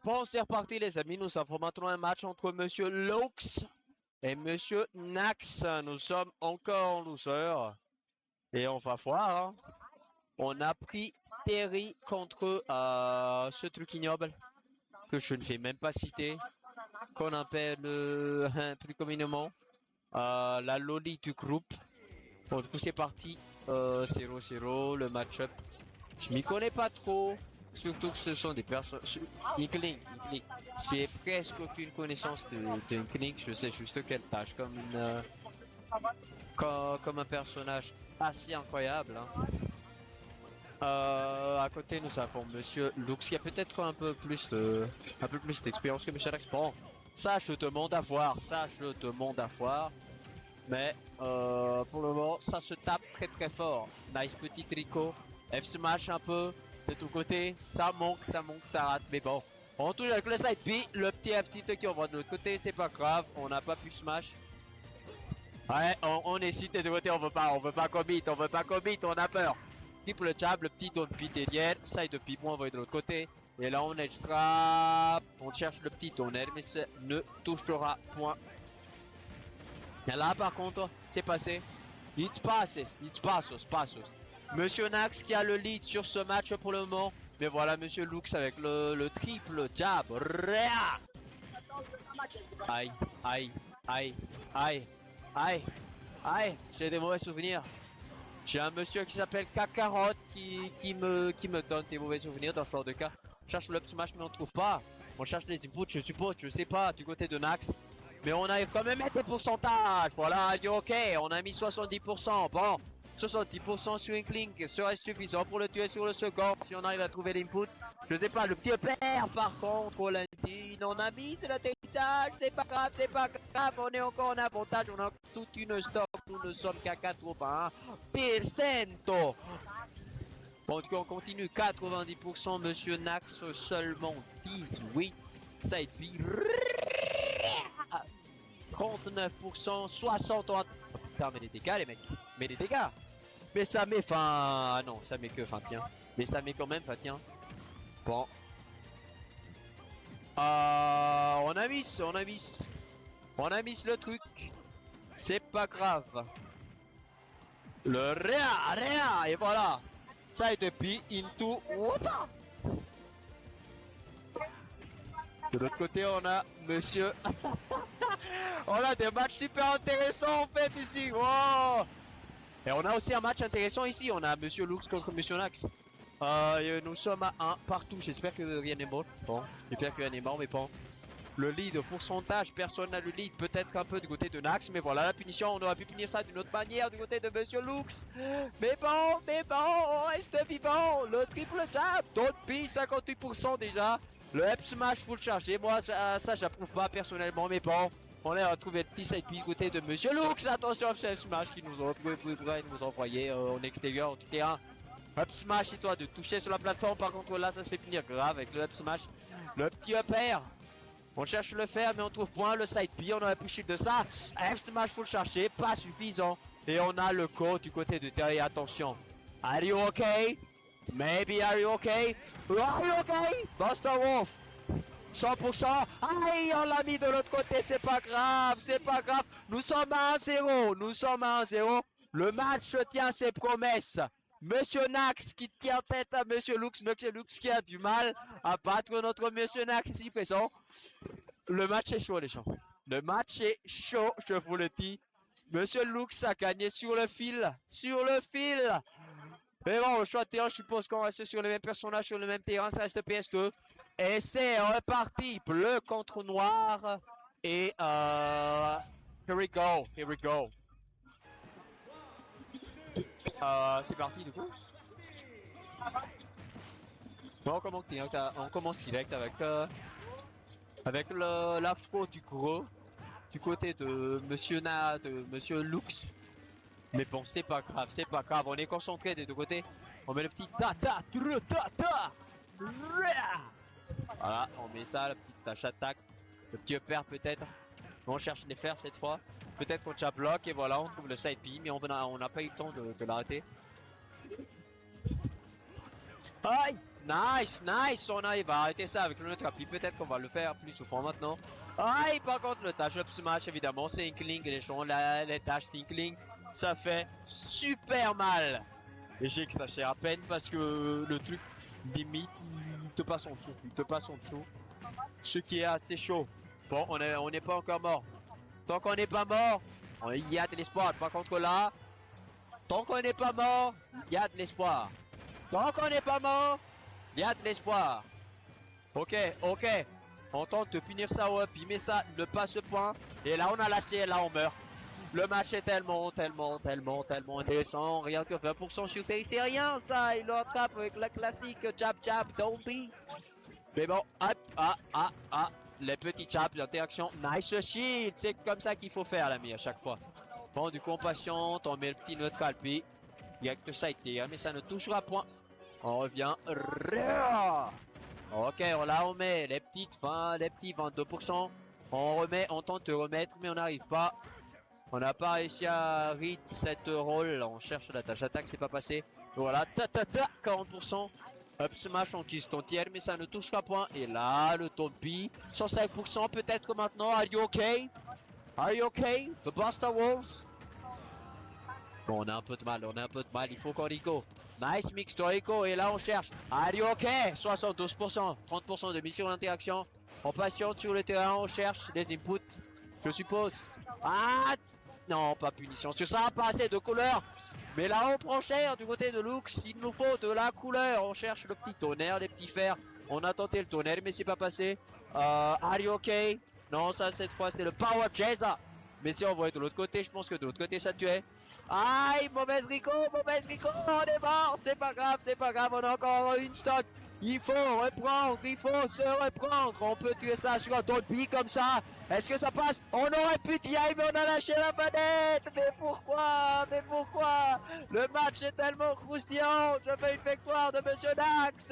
Bon, c'est reparti les amis, nous avons maintenant un match entre Monsieur Lux et Monsieur Nax. Nous sommes encore en loser. Et on va voir. Hein. On a pris Terry contre ce truc ignoble que je ne vais même pas citer, qu'on appelle plus communément la loli du groupe. Bon, du coup c'est parti, 0-0, le match-up. Je m'y connais pas trop. Surtout que ce sont des personnes... Inkling. J'ai presque aucune connaissance de Inkling. Je sais juste qu'elle tâche comme une... comme un personnage assez incroyable. Hein. À côté, nous avons Monsieur Lux qui a peut-être un peu plus d'expérience que Monsieur Nax. Bon, ça je demande à voir. Mais pour le moment, ça se tape très fort. Nice petit tricot. F-smash un peu. De tout côté, ça manque, ça rate, mais bon. On touche avec le side B, le petit FT qui envoie de l'autre côté, c'est pas grave, on n'a pas pu smash. Ouais, on hésite de côté, on veut pas commit, on a peur. Triple jab, le petit don't beat derrière, side B pour envoyer de l'autre côté. Et là on edge trap, on cherche le petit tonnerre, mais ça ne touchera point. Et là par contre, c'est passé. It's passos. Monsieur Nax qui a le lead sur ce match pour le moment. Mais voilà Monsieur Lux avec le triple jab. Aïe. J'ai des mauvais souvenirs. J'ai un monsieur qui s'appelle Kakarot qui me donne des mauvais souvenirs dans ce genre de cas. On cherche le up smash mais on trouve pas. On cherche les inputs, je suppose, je sais pas, du côté de Nax. Mais on arrive quand même à mettre des pourcentages. Voilà, ok, on a mis 70%. Bon. 70% sur Inkling serait suffisant pour le tuer sur le second si on arrive à trouver l'input. Je sais pas, le petit père par contre, Olentine, on a mis c'est l'atterrissage, c'est pas grave, on est encore en avantage, on a toute une stock, nous ne sommes qu'à 80%. Bon, en tout cas, on continue, 90%, Monsieur Nax seulement 18, side B, 39%, 63%. Oh, putain, mais les dégâts les mecs, mais ça met fin... Ah non, ça met que fin, tiens. Mais ça met quand même fin, tiens. Bon. On a miss le truc. C'est pas grave. Le réa, et voilà. Side B into water. De l'autre côté, on a Monsieur... on a des matchs super intéressants en fait ici. Wow. Et on a aussi un match intéressant ici, on a Monsieur Lux contre Monsieur Nax. Nous sommes à 1 partout, j'espère que rien n'est mort. Bon, j'espère que rien n'est mort, mais bon. Le lead, pourcentage, personne n'a le lead, peut-être un peu du côté de Nax, mais voilà la punition, on aurait pu punir ça d'une autre manière du côté de Monsieur Lux. Mais bon, on reste vivant, le triple jab, don't be 58% déjà. Le up smash full chargé, moi ça j'approuve pas personnellement, mais bon. On a retrouvé le petit side du côté de Monsieur Lux. Attention, up smash qui nous ont envoyé en extérieur du terrain. Up smash, c'est toi de toucher sur la plateforme. Par contre, là, ça se fait punir grave avec le up smash. Le petit up air. On cherche le faire, mais on trouve point le side B. On aurait pu shield de ça. Up smash full chercher, pas suffisant. Et on a le co du côté de Terry. Attention. Are you okay? Maybe are you okay? Are you okay? Buster Wolf. 100%, aïe, on l'a mis de l'autre côté, c'est pas grave. Nous sommes à 1-0, Le match tient ses promesses. Monsieur Nax qui tient tête à Monsieur Lux qui a du mal à battre notre Monsieur Nax ici présent. Le match est chaud les gens. Le match est chaud, je vous le dis. Monsieur Lux a gagné sur le fil. Mais bon, le choix de terrain, je suppose qu'on reste sur les mêmes personnages, sur le même terrain, ça reste PS2. Et c'est reparti, bleu contre noir. Et here we go. C'est parti du coup. Bon, on commence direct avec l'afro du gros du côté de Monsieur Lux. Mais bon, c'est pas grave, on est concentré des deux côtés. On met le petit voilà, on met ça, la petite tâche attaque. Le petit upper peut-être. On cherche les fers cette fois. Peut-être qu'on jab block et voilà, on trouve le side B, mais on n'a pas eu le temps de l'arrêter. Aïe! Nice, nice, on arrive à arrêter ça avec le notre appui. Peut-être qu'on va le faire plus souvent maintenant. Aïe, par contre, le touch up smash, évidemment, c'est Inkling, les gens, les tâches d'Inkling, ça fait super mal. Et j'ai que ça cher à peine parce que le truc limite, il te passe en dessous, il te passe en dessous. Ce qui est assez chaud. Bon, on n'est pas encore mort. Tant qu'on n'est pas mort, il y a de l'espoir. Par contre là, tant qu'on n'est pas mort, il y a de l'espoir. Tant qu'on n'est pas mort, il y a de l'espoir. Ok, ok. On tente de punir ça au up, il met ça, ne pas ce point. Et là on a lâché, et là on meurt. Le match est tellement intéressant. Rien que 20% sur Terry, c'est rien ça. Il le rattrape avec la classique jab jab, don't be. Mais bon, hop, les petits jabs, l'interaction. Nice shield, c'est comme ça qu'il faut faire l'ami à chaque fois. Bon, du coup on patiente, on met le petit notre calpi. Il y a que ça a été, mais ça ne touchera point. On revient. Ok, là on met les petites fins, les petits 22%. On remet, on tente de remettre, mais on n'arrive pas. On n'a pas réussi à read cette rôle. On cherche la tâche attaque, c'est pas passé. Voilà, 40%. Up smash, on kiss ton tiers, mais ça ne touchera point. Et là, le Tompi, 105%. Peut-être que maintenant, are you okay? Are you okay? The Buster Wolves? Bon, on a un peu de mal, il faut qu'on Rico. Nice mix to Rico, et là on cherche. Are you okay? 72%, 30% de mission d'interaction. On patiente sur le terrain, on cherche des inputs, je suppose. Ah, non, pas punition sur ça, pas assez de couleur. Mais là on prend cher du côté de Lux, il nous faut de la couleur. On cherche le petit tonnerre, les petits fers. On a tenté le tonnerre, mais c'est pas passé. Are you okay? Non, ça cette fois c'est le Power Jazza. Mais si on voit de l'autre côté, je pense que de l'autre côté ça tuait. Aïe, mauvaise Rico, on est mort, c'est pas grave, on a encore une stock. Il faut reprendre, il faut se reprendre. On peut tuer ça sur un Dolby comme ça. Est-ce que ça passe? On aurait pu DI, mais on a lâché la manette. Mais pourquoi? Le match est tellement croustillant. Je veux une victoire de Monsieur Dax.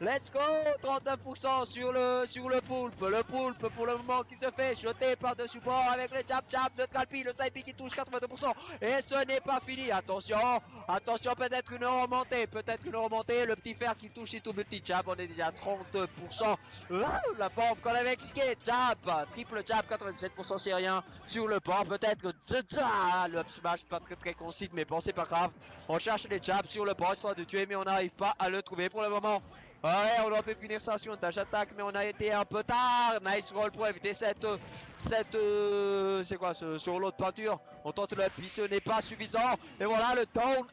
Let's go, 39% sur le poulpe. Le poulpe pour le moment qui se fait jeter par-dessus bord avec le jab de Tralpi, le side B qui touche 82%. Et ce n'est pas fini, attention, peut-être une remontée, le petit fer qui touche et tout le petit jab, on est déjà à 32%. La pompe qu'on avait expliqué, jab, triple jab, 97% c'est rien. Sur le port, peut-être que le up smash pas très concide, mais bon c'est pas grave. On cherche les jabs sur le port histoire de tuer, mais on n'arrive pas à le trouver pour le moment. Ouais, on aurait pu punir ça sur une tâche attaque, mais on a été un peu tard. Nice roll pour éviter c'est quoi sur l'autre peinture. On tente le puis ce n'est pas suffisant. Et voilà le down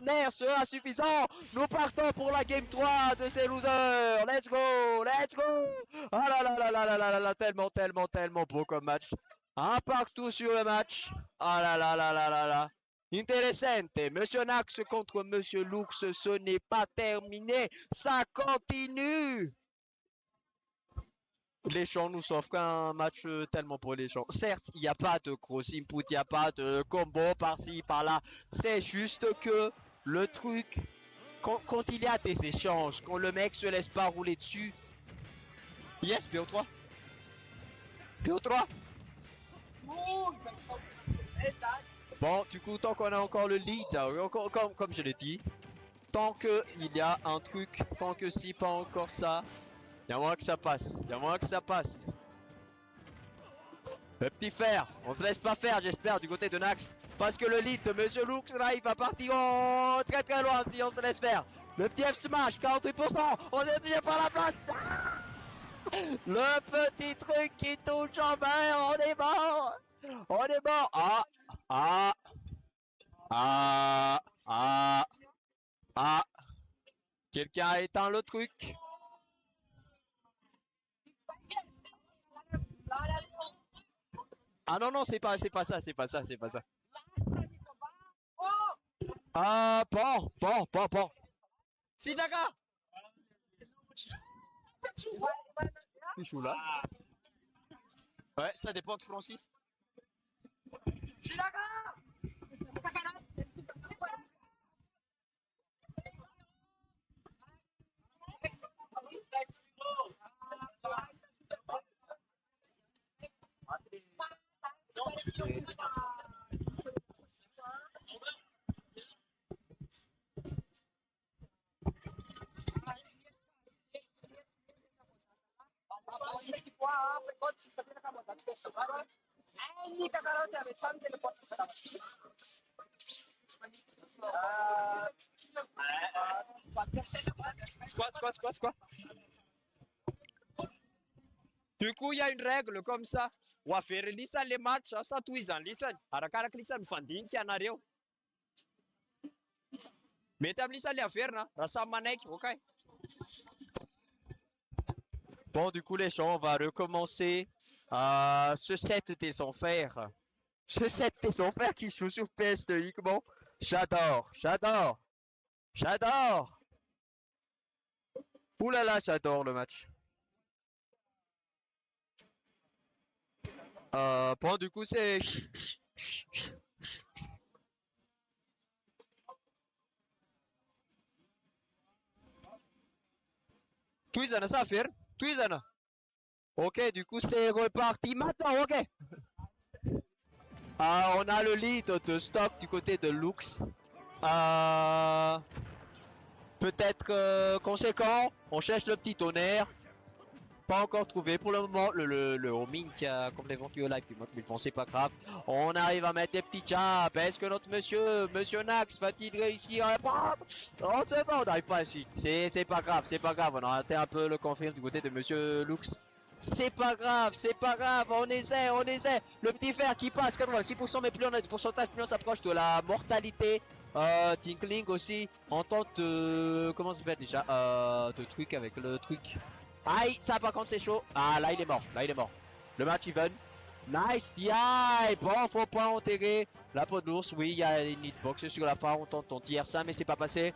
air sera suffisant. Nous partons pour la game 3 de ces losers. Let's go. Ah là, tellement beau comme match. Un partout sur le match. Ah là. Intéressante, Monsieur Nax contre Monsieur Lux, ce n'est pas terminé, ça continue. Les champs nous offrent un match tellement pour les champs. Certes, il n'y a pas de gros input, il n'y a pas de combo par-ci, par-là. C'est juste que le truc, quand il y a des échanges, quand le mec se laisse pas rouler dessus. Yes, PO3. PO3. Bon, du coup, tant qu'on a encore le lead, comme je l'ai dit, tant qu'il y a un truc, tant que si pas encore ça, il y a moins que ça passe, Le petit fer, on se laisse pas faire, j'espère, du côté de Nax, parce que le lead de Monsieur Lux, là, il va partir très loin si on se laisse faire. Le petit F smash, 48%, on s'est tiré par la place. Le petit truc qui touche en main, on est mort. Ah, quelqu'un a éteint le truc. Ah non, c'est pas ça. Ah, bon. Sijaka! Pichou là. Ouais, ça dépend de Francis. Sijaka! Quoi? Du coup, il y a une règle comme ça. On va faire les matchs, ça tous les ans. Arakarak lisan funding qui en arrive. Mais établis ça les affaires, là. Rasa manek, ok. Bon, du coup, les gens, on va recommencer ce set des enfers. Ce set des enfers qui joue sur PS uniquement. J'adore. Ouh là là, j'adore le match. Bon, du coup, c'est... Twizana, ça faire. Twizana. Ok, du coup, c'est reparti maintenant, ok. On a le lead de stock du côté de Lux. Peut-être conséquent, on cherche le petit tonnerre. Pas encore trouvé pour le moment. Le homing qui a complètement tué au live, mais bon, c'est pas grave. On arrive à mettre des petits jabs. Est-ce que notre monsieur Nax, va-t-il réussir à prendre? Oh, c'est bon, on n'arrive pas à suite. C'est pas grave. On a raté un peu le confirme du côté de monsieur Lux. C'est pas grave, on essaie. Le petit fer qui passe, 86%, mais plus on a de pourcentage, plus on s'approche de la mortalité. Tinkling aussi, on tente de... Comment ça s'appelle déjà de truc avec le truc. Aïe, ça par contre c'est chaud. Ah, là il est mort. Le match even. Nice DI. Bon, faut pas enterrer la peau de l'ours. Oui, il y a une hitbox sur la fin, on tente ton tiers ça, mais c'est pas passé.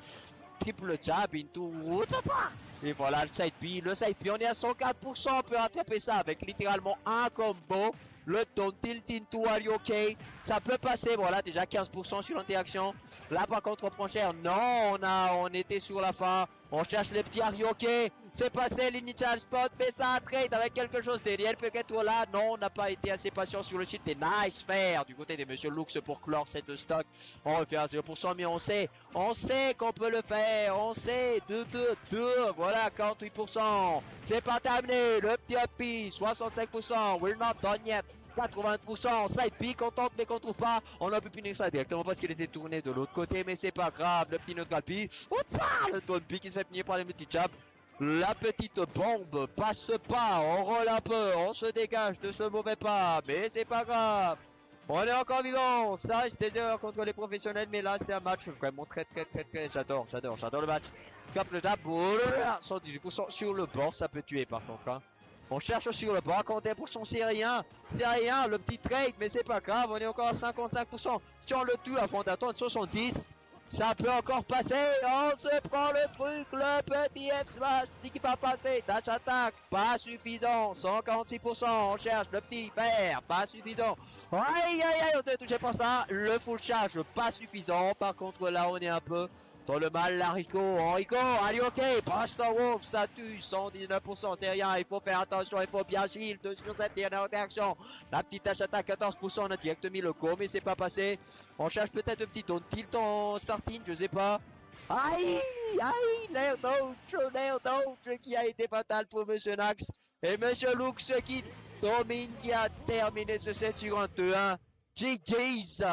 Triple jab into... Et voilà le side B. On est à 104%. On peut rattraper ça avec littéralement un combo. Le ton tilt into Arioke. Ça peut passer. Voilà, déjà 15% sur l'interaction. Là, par contre, on prend cher. Non, on était sur la fin. On cherche les petits Arioke. C'est passé l'initial spot. Mais ça a trade avec quelque chose derrière. Peut-être là. Non, on n'a pas été assez patient sur le site des nice fair du côté de Monsieur Lux pour clore cette stock. On refait à 0%, mais on sait qu'on peut le faire. On sait. 2. Voilà, 48%. C'est pas terminé. Le petit happy. 65%. We're not done yet. 80%, side B qu'on tente mais qu'on trouve pas. On a pu punir ça directement parce qu'il était tourné de l'autre côté, mais c'est pas grave. Le petit neutral B, le Don B qui se fait punir par les petits jabs. La petite bombe passe pas, on roule un peu, on se dégage de ce mauvais pas, mais c'est pas grave. On est encore vivant, ça reste des erreurs contre les professionnels, mais là c'est un match vraiment très, j'adore le match. Cap le jab, 118% sur le bord, ça peut tuer par contre. Hein. On cherche sur le bas, compter pour son c'est rien, le petit trade, mais c'est pas grave, on est encore à 55%. Si on le tue avant d'attendre 70, ça peut encore passer, on se prend le truc, le petit F smash qui va passer, dash attack, pas suffisant, 146%, on cherche le petit fer, pas suffisant. Aïe, on s'est touché par ça, le full charge, pas suffisant, par contre là on est un peu... Dans le mal, Enrico, allez ok, Buster Wolf, ça tue, 119%, c'est rien, il faut faire attention, il faut bien shield sur cette dernière interaction. La petite dash attack, 14%, on a direct mis le go, mais c'est pas passé. On cherche peut-être un petit don tilt en starting, je sais pas. Aïe, l'air dodge qui a été fatal pour Monsieur Nax. Et Monsieur Lux qui domine, qui a terminé ce set sur un 2-1. GG's.